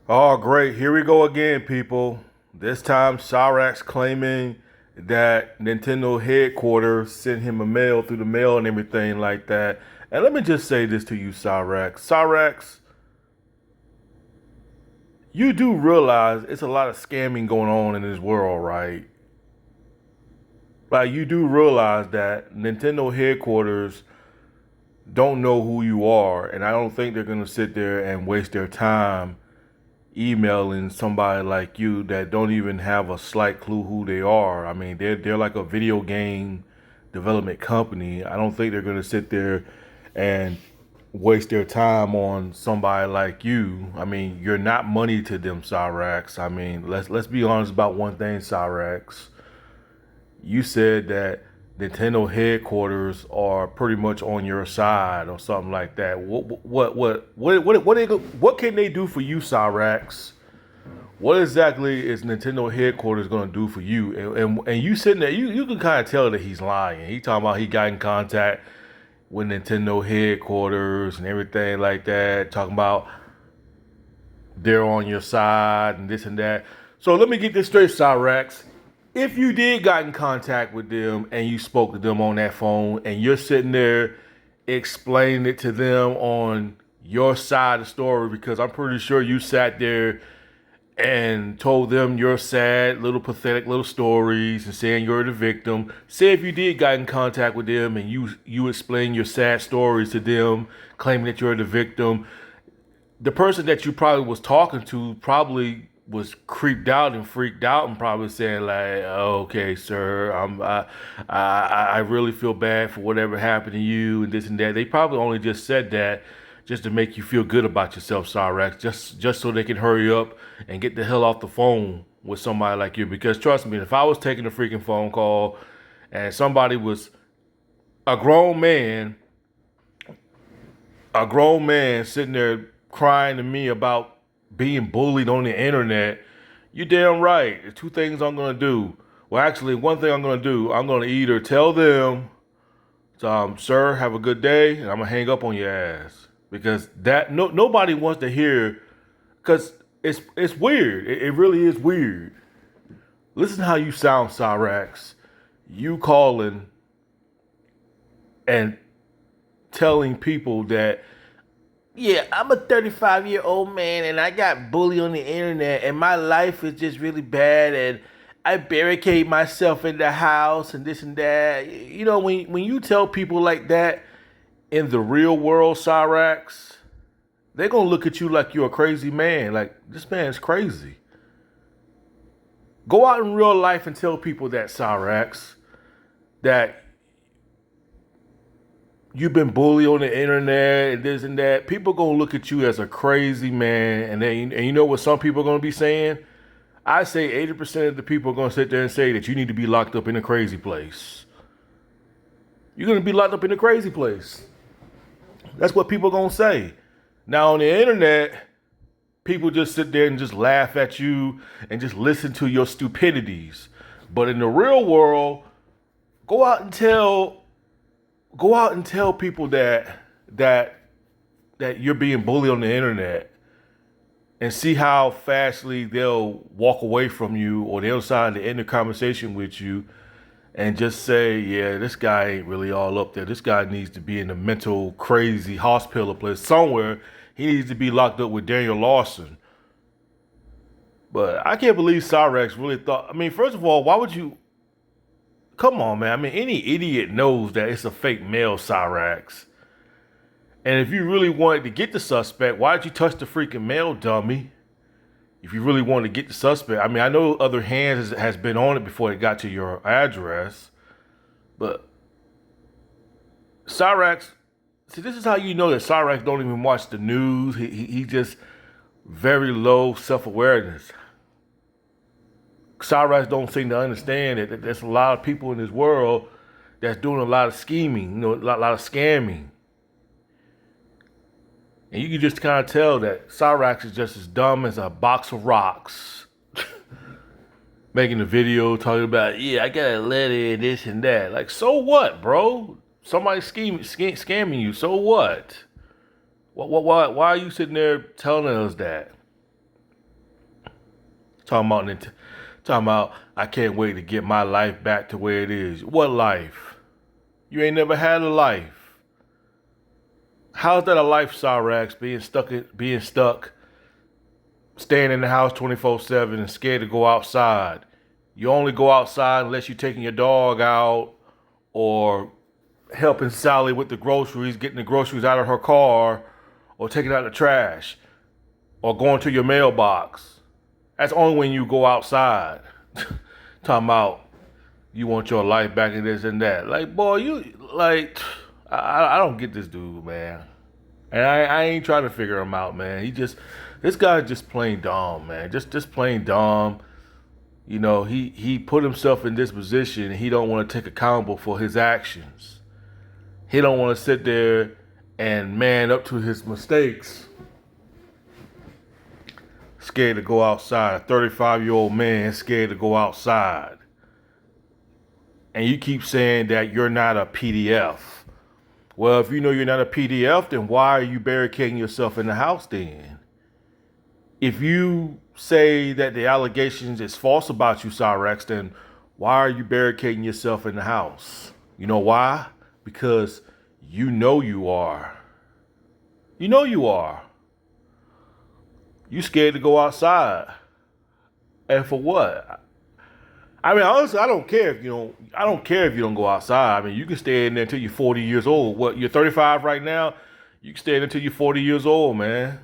Oh, great. Here we go again, people. This time, Cyraxx claiming that Nintendo headquarters sent him a mail through the mail and everything like that. And let me just say this to you, Cyraxx. Cyraxx, you do realize it's a lot of scamming going on in this world, right? Like, you do realize that Nintendo headquarters don't know who you are. And I don't think they're going to sit there and waste their time emailing somebody like you that don't even have a slight clue who they are. I mean, they're like a video game development company. I don't think they're going to sit there and waste their time on somebody like you. I mean, you're not money to them, Cyraxx. I mean, let's be honest about one thing, Cyraxx. You said that Nintendo headquarters are pretty much on your side or something like that. What can they do for you, Cyraxx? What exactly is Nintendo headquarters going to do for you? And you sitting there, you can kind of tell that he's lying. He talking about he got in contact with Nintendo headquarters and everything like that, talking about they're on your side and this and that. So let me get this straight, Cyraxx. If you did got in contact with them and you spoke to them on that phone and you're sitting there explaining it to them on your side of the story, because I'm pretty sure you sat there and told them your sad, little pathetic little stories and saying you're the victim. Say if you did got in contact with them and you explain your sad stories to them, claiming that you're the victim, the person that you probably was talking to probably was creeped out and freaked out and probably saying like, "Okay, sir, I really feel bad for whatever happened to you and this and that." They probably only just said that just to make you feel good about yourself, Cyraxx, just so they can hurry up and get the hell off the phone with somebody like you. Because trust me, if I was taking a freaking phone call and somebody was a grown man, a grown man sitting there crying to me about being bullied on the internet, you damn right. There's two things I'm gonna do. Well, actually, one thing I'm gonna do, I'm gonna either tell them, "Sir, have a good day," and I'm gonna hang up on your ass because that nobody wants to hear. Because it's weird. It really is weird. Listen to how you sound, Cyraxx. You calling and telling people that, yeah, I'm a 35-year-old man and I got bullied on the internet and my life is just really bad and I barricade myself in the house and this and that. You know, when you tell people like that in the real world, Cyraxx, they're gonna look at you like you're a crazy man. Like, this man's crazy. Go out in real life and tell people that, Cyraxx, that you've been bullied on the internet and this and that. People gonna look at you as a crazy man, and you know what some people are gonna be saying? I say 80% of the people are gonna sit there and say that you need to be locked up in a crazy place. You're gonna be locked up in a crazy place. That's what people are gonna say. Now on the internet, people just sit there and just laugh at you and just listen to your stupidities. But in the real world, go out and tell people that that you're being bullied on the internet and see how fastly they'll walk away from you or they'll decide to end the conversation with you and just say, yeah, this guy ain't really all up there. This guy needs to be in a mental crazy hospital place somewhere. He needs to be locked up with Daniel Lawson. But I can't believe Cyraxx really thought. I mean, first of all, why would you? Come on, man. I mean, any idiot knows that it's a fake mail, Cyraxx. And if you really wanted to get the suspect, why did you touch the freaking mail, dummy? If you really wanted to get the suspect, I mean, I know other hands has been on it before it got to your address, but Cyraxx, see, this is how you know that Cyraxx don't even watch the news. He just very low self awareness. Cyraxx don't seem to understand that there's a lot of people in this world that's doing a lot of scheming, you know, a lot of scamming. And you can just kind of tell that Cyraxx is just as dumb as a box of rocks. Making a video talking about, yeah, I got a letter and this and that. Like, so what, bro? Somebody scamming you. So what? Why are you sitting there telling us that? Talking about, talking about, I can't wait to get my life back to where it is. What life? You ain't never had a life. How's that a life, Cyraxx? Being stuck, staying in the house 24/7 and scared to go outside. You only go outside unless you're taking your dog out or helping Sally with the groceries, getting the groceries out of her car, or taking out the trash, or going to your mailbox. That's only when you go outside. Talking about you want your life back and this and that. Like, boy, I don't get this dude, man. And I ain't trying to figure him out, man. This guy's just plain dumb, man. Just plain dumb. You know, he put himself in this position and he don't want to take accountable for his actions. He don't want to sit there and man up to his mistakes. Scared to go outside. A 35-year-old man scared to go outside. And you keep saying that you're not a PDF. Well, if you know you're not a PDF, then why are you barricading yourself in the house then? If you say that the allegations is false about you, Cyraxx, then why are you barricading yourself in the house? You know why? Because you know you are. You know you are. You scared to go outside. And for what? I mean, honestly, I don't care if you don't go outside. I mean, you can stay in there until you're 40 years old. What, you're 35 right now? You can stay in until you're 40 years old, man.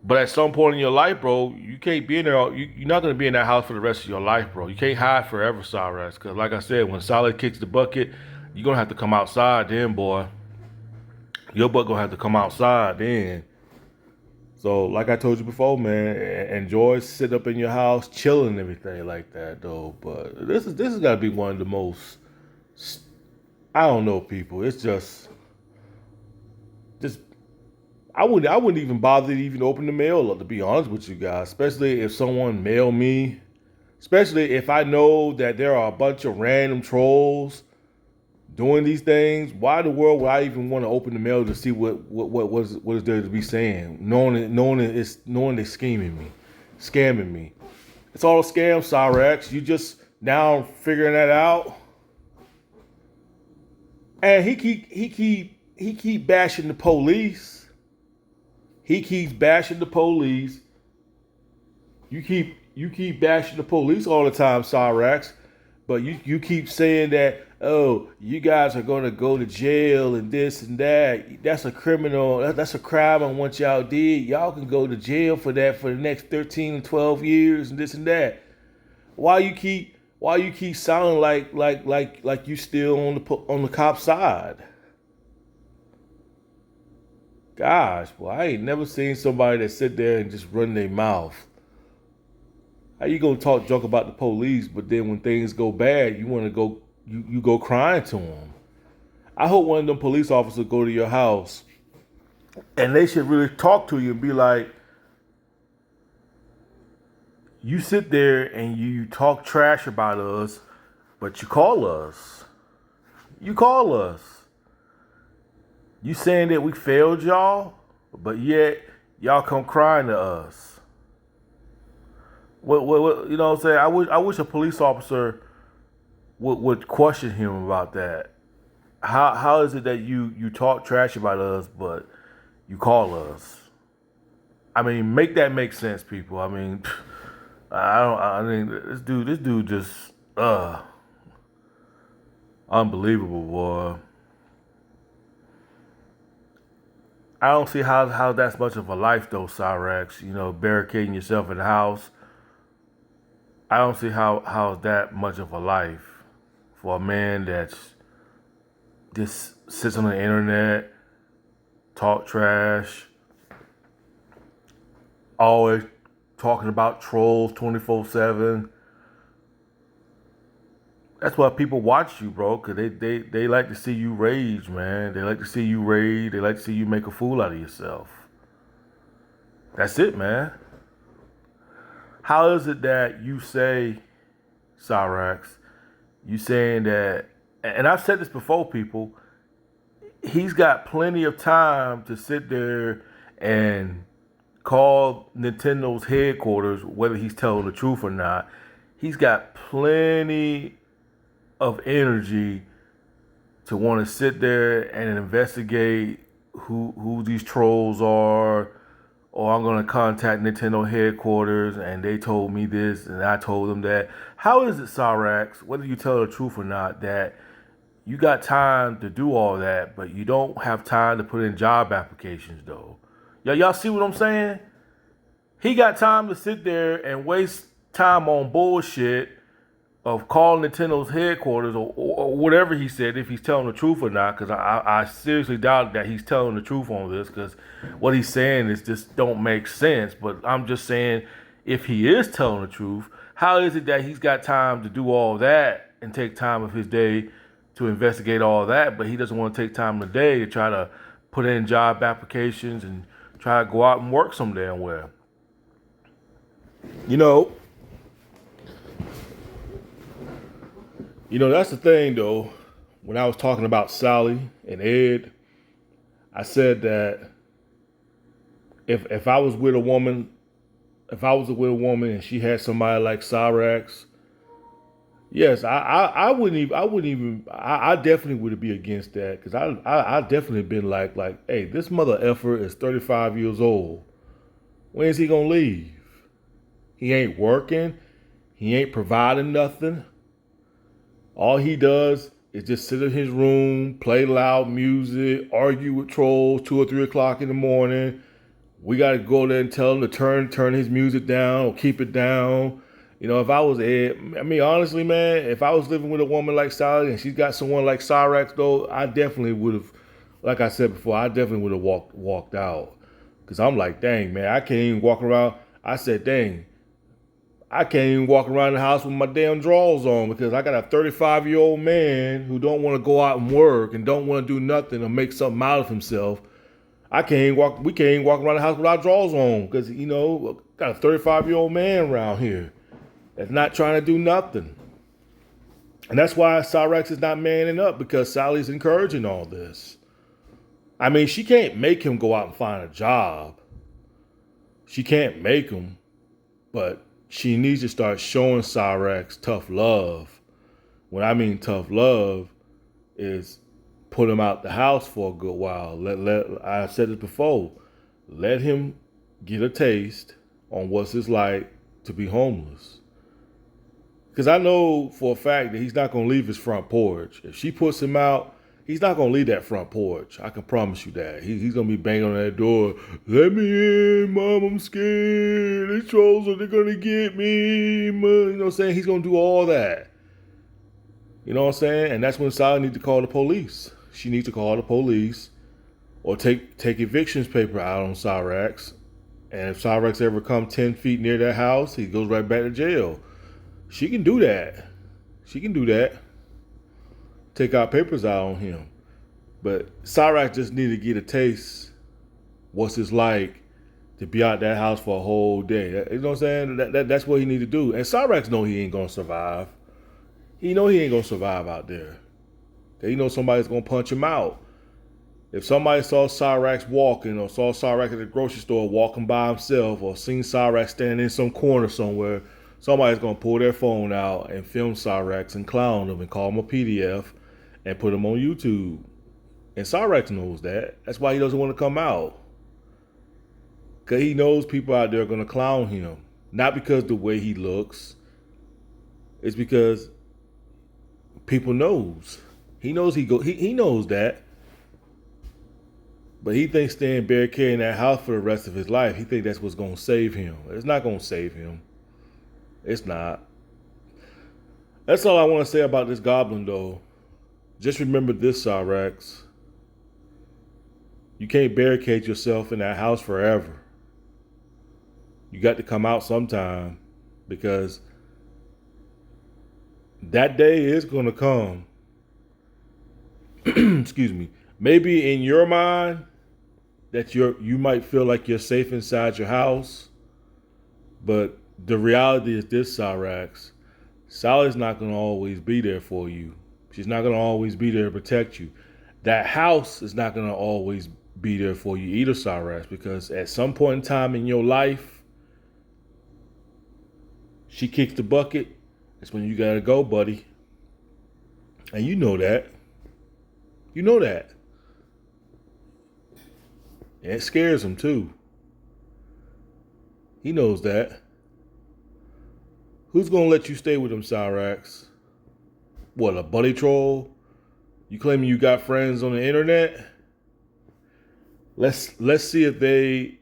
But at some point in your life, bro, you can't be in there. You're not going to be in that house for the rest of your life, bro. You can't hide forever, Cyraxx. Because like I said, when Solid kicks the bucket, you're going to have to come outside then, boy. Your butt going to have to come outside then. So like I told you before, man, enjoy sitting up in your house, chilling and everything like that, though. But this has got to be one of the most, I don't know, people. It's just I wouldn't even bother to even open the mail up, to be honest with you guys. Especially if someone mail me. Especially if I know that there are a bunch of random trolls doing these things. Why in the world would I even want to open the mail to see what is there to be saying? Knowing they're scamming me. It's all a scam, Cyraxx. You just now figuring that out. And he keep bashing the police. He keeps bashing the police. You keep bashing the police all the time, Cyraxx. But you keep saying that, oh, you guys are going to go to jail and this and that. That's a criminal. That's a crime on what y'all did. Y'all can go to jail for that for the next 13 and 12 years and this and that. Why you keep sounding like you still on the cop side? Gosh, boy, I ain't never seen somebody that sit there and just run their mouth. How you gonna talk junk about the police, but then when things go bad, you want to go, you go crying to them? I hope one of them police officers go to your house, and they should really talk to you and be like, you sit there and you talk trash about us, but you call us. You call us. You saying that we failed y'all, but yet y'all come crying to us. What you know what I'm saying? I wish a police officer would question him about that. How is it that you talk trash about us, but you call us? I mean, make that make sense, people. I mean, I mean, this dude just unbelievable, boy. I don't see how that's much of a life though, Cyraxx. You know, barricading yourself in the house. I don't see how that much of a life for a man that's just sits on the internet, talk trash, always talking about trolls 24/7. That's why people watch you, bro, because they like to see you rage, man. They like to see you rage. They like to see you make a fool out of yourself. That's it, man. How is it that you say, Cyraxx, you saying that, and I've said this before, people, he's got plenty of time to sit there and call Nintendo's headquarters, whether he's telling the truth or not. He's got plenty of energy to want to sit there and investigate who these trolls are, or I'm going to contact Nintendo headquarters and they told me this and I told them that. How is it, Cyraxx, whether you tell the truth or not, that you got time to do all that, but you don't have time to put in job applications, though? Y'all see what I'm saying? He got time to sit there and waste time on bullshit of calling Nintendo's headquarters or whatever he said, if he's telling the truth or not, because I seriously doubt that he's telling the truth on this, because what he's saying is just don't make sense. But I'm just saying, if he is telling the truth, how is it that he's got time to do all that and take time of his day to investigate all that, but he doesn't want to take time of the day to try to put in job applications and try to go out and work some damn where? You know, that's the thing, though. When I was talking about Sally and Ed, I said that if I was with a woman, and she had somebody like Cyrax, yes, I definitely would be against that, because I definitely been like, hey, this mother effer is 35 years old. When is he gonna leave? He ain't working. He ain't providing nothing. All he does is just sit in his room, play loud music, argue with trolls 2 or 3 o'clock in the morning. We got to go there and tell him to turn his music down or keep it down. If I was Ed, honestly, man, if I was living with a woman like Sally and she's got someone like Cyrax, though, I definitely would have, like I said before, I definitely would have walked out. Because I'm like, dang, man, I can't even walk around. I said, dang, I can't even walk around the house with my damn drawers on, because I got a 35-year-old man who don't want to go out and work and don't want to do nothing or make something out of himself. We can't even walk around the house with our drawers on, because, got a 35-year-old man around here that's not trying to do nothing. And that's why Cyrax is not manning up, because Sally's encouraging all this. She can't make him go out and find a job. She can't make him, but she needs to start showing Cyrax tough love. When I mean tough love is put him out the house for a good while. I've said it before. Let him get a taste on what it's like to be homeless. Because I know for a fact that he's not going to leave his front porch. If she puts him out, he's not going to leave that front porch. I can promise you that. He's going to be banging on that door. Let me in, Mom, I'm scared. The trolls are going to get me. Mom. You know what I'm saying? He's going to do all that. You know what I'm saying? And that's when Sally needs to call the police. She needs to call the police or take evictions paper out on Cyrax. And if Cyrax ever come 10 feet near that house, he goes right back to jail. She can do that. Take our papers out on him. But Cyrax just need to get a taste what's it's like to be out that house for a whole day. You know what I'm saying? That's what he need to do. And Cyrax know he ain't going to survive. He know he ain't going to survive out there. He know somebody's going to punch him out. If somebody saw Cyrax walking, or saw Cyrax at the grocery store walking by himself, or seen Cyrax standing in some corner somewhere, somebody's going to pull their phone out and film Cyrax and clown him and call him a PDF and put him on YouTube. And Cyrax knows that. That's why he doesn't want to come out. Because he knows people out there are going to clown him. Not because the way he looks. It's because people knows. He knows he knows that. But he thinks staying barricaded in that house for the rest of his life, he thinks that's what's going to save him. It's not going to save him. It's not. That's all I want to say about this goblin, though. Just remember this, Cyrax. You can't barricade yourself in that house forever. You got to come out sometime, because that day is going to come. Excuse me. Maybe in your mind that you might feel like you're safe inside your house, but the reality is this, Cyrax. Sally's not going to always be there for you. She's not going to always be there to protect you. That house is not going to always be there for you either, Cyrax, because at some point in time in your life, she kicks the bucket. That's when you gotta go, buddy. And you know that. You know that. And it scares him too. He knows that. Who's gonna let you stay with him, Cyrax? What, a buddy troll? You claiming you got friends on the internet? Let's see if they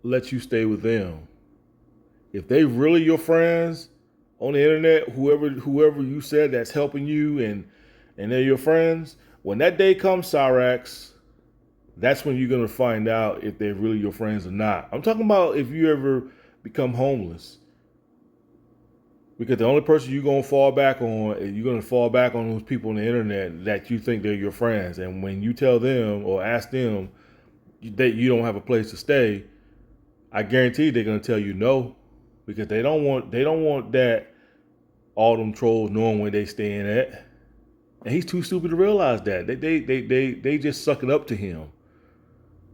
let you stay with them. If they really your friends on the internet, whoever you said that's helping you and they're your friends, when that day comes, Cyrax, that's when you're gonna find out if they're really your friends or not. I'm talking about if you ever become homeless. Because the only person you're gonna fall back on, you're gonna fall back on those people on the internet that you think they're your friends. And when you tell them or ask them that you don't have a place to stay, I guarantee they're gonna tell you no, because they don't want that all them trolls knowing where they staying at. And he's too stupid to realize that. They just sucking up to him.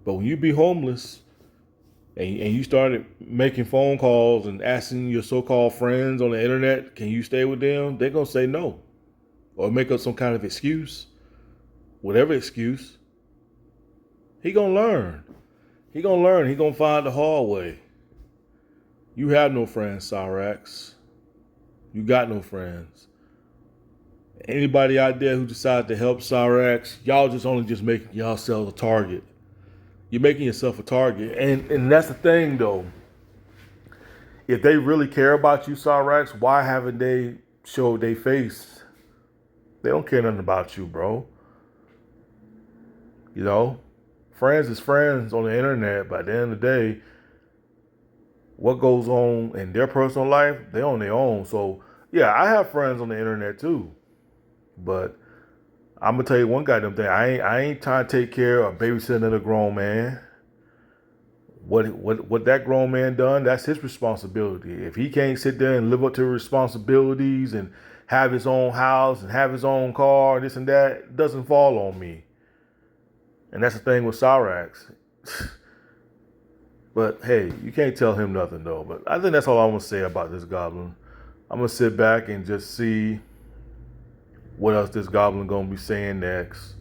But when you be homeless and you started making phone calls and asking your so-called friends on the internet, can you stay with them? They're going to say no. Or make up some kind of excuse. Whatever excuse. He going to learn. He going to learn. He going to find the hard way. You have no friends, Cyrax. You got no friends. Anybody out there who decides to help Cyrax, y'all just making yourself a target. You're making yourself a target. And that's the thing, though. If they really care about you, Cyrax, why haven't they showed their face? They don't care nothing about you, bro. You know? Friends is friends on the internet. By the end of the day, what goes on in their personal life, they're on their own. So, yeah, I have friends on the internet, too. But I'm gonna tell you one goddamn thing. I ain't trying to take care of babysitting another grown man. What that grown man done, that's his responsibility. If he can't sit there and live up to his responsibilities and have his own house and have his own car, this and that, it doesn't fall on me. And that's the thing with Cyrax. But hey, you can't tell him nothing though. But I think that's all I'm gonna say about this goblin. I'm gonna sit back and just see what else this goblin gonna be saying next.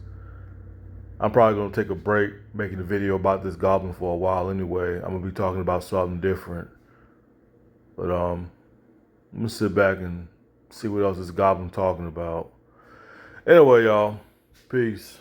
I'm probably gonna take a break making a video about this goblin for a while anyway. I'm gonna be talking about something different. But I'm gonna sit back and see what else this goblin talking about. Anyway, y'all, peace.